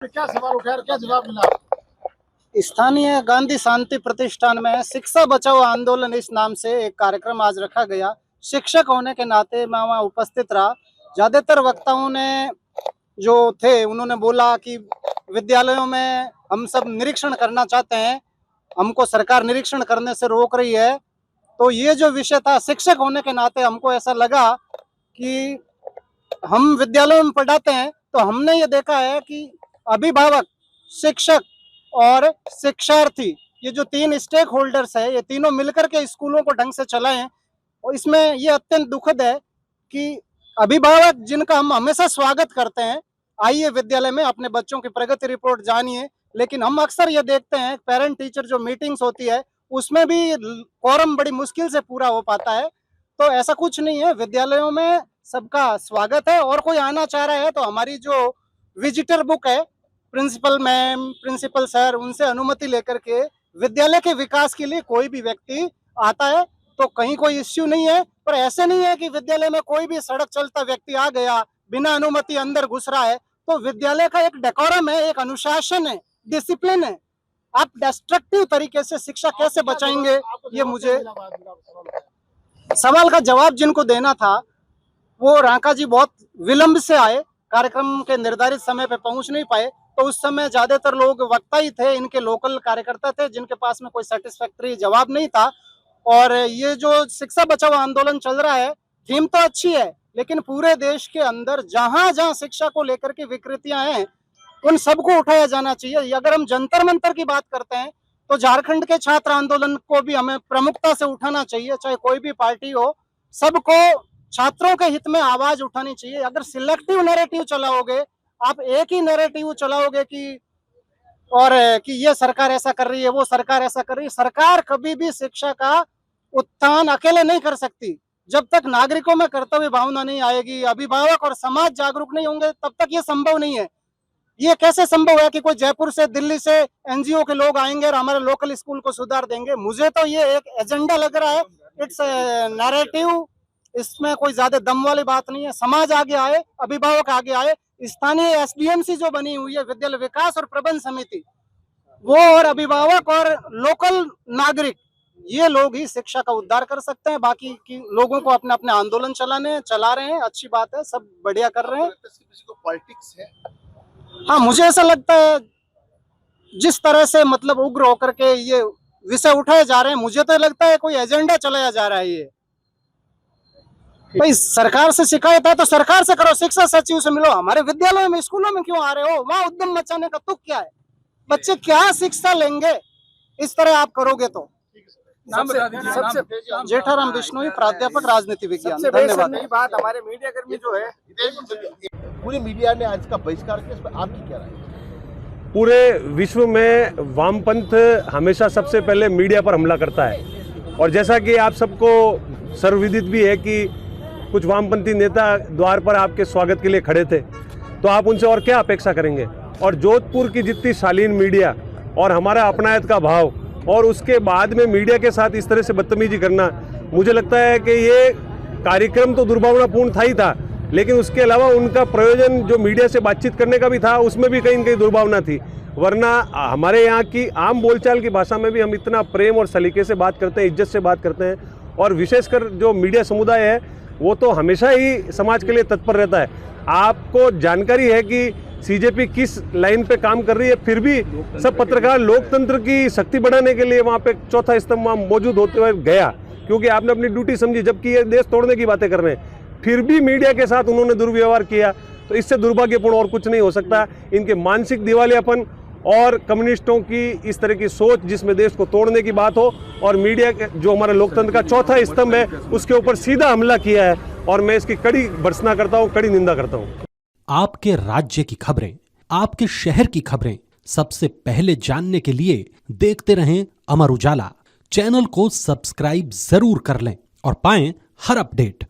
क्या सवाल उठाया और क्या जवाब मिला? स्थानीय गांधी शांति प्रतिष्ठान में शिक्षा बचाओ आंदोलन इस नाम से एक कार्यक्रम आज रखा गया। शिक्षक होने के नाते मैं वहाँ उपस्थित रहा। ज्यादातर वक्ताओं ने जो थे उन्होंने बोला कि विद्यालयों में हम सब निरीक्षण करना चाहते हैं, हमको सरकार निरीक्षण करने से रोक रही है। तो ये जो विषय था, शिक्षक होने के नाते हमको ऐसा लगा कि हम विद्यालयों में पढ़ाते हैं तो हमने ये देखा है कि अभिभावक, शिक्षक और शिक्षार्थी, ये जो तीन स्टेक होल्डर्स है, ये तीनों मिलकर के स्कूलों को ढंग से चलाएं। और इसमें ये अत्यंत दुखद है कि अभिभावक जिनका हम हमेशा स्वागत करते हैं, आइए विद्यालय में अपने बच्चों की प्रगति रिपोर्ट जानिए, लेकिन हम अक्सर ये देखते हैं पेरेंट टीचर जो मीटिंग्स होती है उसमें भी कोरम बड़ी मुश्किल से पूरा हो पाता है। तो ऐसा कुछ नहीं है, विद्यालयों में सबका स्वागत है और कोई आना चाह रहा है तो हमारी जो विजिटर बुक है, प्रिंसिपल मैम, प्रिंसिपल सर, उनसे अनुमति लेकर के विद्यालय के विकास के लिए कोई भी व्यक्ति आता है तो कहीं कोई इश्यू नहीं है। पर ऐसे नहीं है कि विद्यालय में कोई भी सड़क चलता व्यक्ति आ गया, बिना अनुमति अंदर घुस रहा है। तो विद्यालय का एक डेकोरम है, एक अनुशासन है, डिसिप्लिन है। आप डिस्ट्रक्टिव तरीके से शिक्षा कैसे बचाएंगे, ये मुझे सवाल का जवाब जिनको देना था वो रांका जी बहुत विलंब से आए, कार्यक्रम के निर्धारित समय पे पहुंच नहीं पाए। तो उस समय ज्यादातर लोग वक्ता ही थे, इनके लोकल कार्यकर्ता थे जिनके पास में कोई सेटिस्फैक्टरी जवाब नहीं था। और ये जो शिक्षा बचाओ आंदोलन चल रहा है, थीम तो अच्छी है, लेकिन पूरे देश के अंदर जहां जहां शिक्षा को लेकर के विकृतियां हैं उन सबको उठाया जाना चाहिए। अगर हम जंतर मंतर की बात करते हैं तो झारखंड के छात्र आंदोलन को भी हमें प्रमुखता से उठाना चाहिए, चाहे कोई भी पार्टी हो, सबको छात्रों के हित में आवाज उठानी चाहिए। अगर सिलेक्टिव नैरेटिव चलाओगे, आप एक ही नैरेटिव चलाओगे कि ये सरकार ऐसा कर रही है, वो सरकार ऐसा कर रही है, सरकार कभी भी शिक्षा का उत्थान अकेले नहीं कर सकती। जब तक नागरिकों में कर्तव्य भावना नहीं आएगी, अभिभावक और समाज जागरूक नहीं होंगे, तब तक ये संभव नहीं है। ये कैसे संभव है कि कोई जयपुर से, दिल्ली से एनजीओ के लोग आएंगे और हमारे लोकल स्कूल को सुधार देंगे? मुझे तो ये एक एजेंडा लग रहा है, इट्स नैरेटिव। इसमें कोई ज्यादा दम वाली बात नहीं है। समाज आगे आए, अभिभावक आगे आए, स्थानीय एसडीएमसी जो बनी हुई है, विद्यालय विकास और प्रबंध समिति, वो और अभिभावक और लोकल नागरिक, ये लोग ही शिक्षा का उद्धार कर सकते हैं। बाकी की लोगों को अपने अपने आंदोलन चला रहे हैं, अच्छी बात है, सब बढ़िया कर रहे हैं। पॉलिटिक्स है। हाँ, मुझे ऐसा लगता है जिस तरह से मतलब उग्र होकर के ये विषय उठाए जा रहे हैं, मुझे तो लगता है कोई एजेंडा चलाया जा रहा है। ये भाई सरकार से शिकायत है तो सरकार से करो, शिक्षा सचिव से मिलो, हमारे विद्यालयों में, स्कूलों में क्यों आ रहे हो? वहाँ उद्यम मचाने का तुक क्या है? बच्चे क्या शिक्षा लेंगे इस तरह आप करोगे तो? सबसे जेठाराम बिश्नोई, प्राध्यापक राजनीति विज्ञान। धन्यवाद। बात हमारे मीडिया कर्मी जो है, पूरी मीडिया ने आज का बहिष्कार किया, इस पर आपकी क्या राय है? पूरे विश्व में वामपंथ हमेशा सबसे पहले मीडिया पर हमला करता है। और जैसा कि आप सबको सर्वविदित भी है कि कुछ वामपंथी नेता द्वार पर आपके स्वागत के लिए खड़े थे, तो आप उनसे और क्या अपेक्षा करेंगे? और जोधपुर की जितनी शालीन मीडिया और हमारा अपनायत का भाव, और उसके बाद में मीडिया के साथ इस तरह से बदतमीजी करना, मुझे लगता है कि ये कार्यक्रम तो दुर्भावनापूर्ण था ही था, लेकिन उसके अलावा उनका प्रयोजन जो मीडिया से बातचीत करने का भी था, उसमें भी कहीं न कहीं दुर्भावना थी। वरना हमारे यहाँ की आम बोलचाल की भाषा में भी हम इतना प्रेम और सलीके से बात करते हैं, इज्जत से बात करते हैं। और विशेषकर जो मीडिया समुदाय है वो तो हमेशा ही समाज के लिए तत्पर रहता है। आपको जानकारी है कि सीजेपी किस लाइन पे काम कर रही है, फिर भी सब पत्रकार लोकतंत्र की शक्ति बढ़ाने के लिए वहाँ पे चौथा स्तंभ वहाँ मौजूद होते हुए गया, क्योंकि आपने अपनी ड्यूटी समझी, जबकि ये देश तोड़ने की बातें कर रहे हैं, फिर भी मीडिया के साथ उन्होंने दुर्व्यवहार किया। तो इससे दुर्भाग्यपूर्ण और कुछ नहीं हो सकता। इनके मानसिक दिवालियापन और कम्युनिस्टों की इस तरह की सोच जिसमें देश को तोड़ने की बात हो, और मीडिया जो हमारे लोकतंत्र का चौथा स्तंभ है उसके ऊपर सीधा हमला किया है, और मैं इसकी कड़ी भर्त्सना करता हूँ, कड़ी निंदा करता हूँ। आपके राज्य की खबरें, आपके शहर की खबरें सबसे पहले जानने के लिए देखते रहें अमर उजाला। चैनल को सब्सक्राइब जरूर कर लें और पाएं हर अपडेट।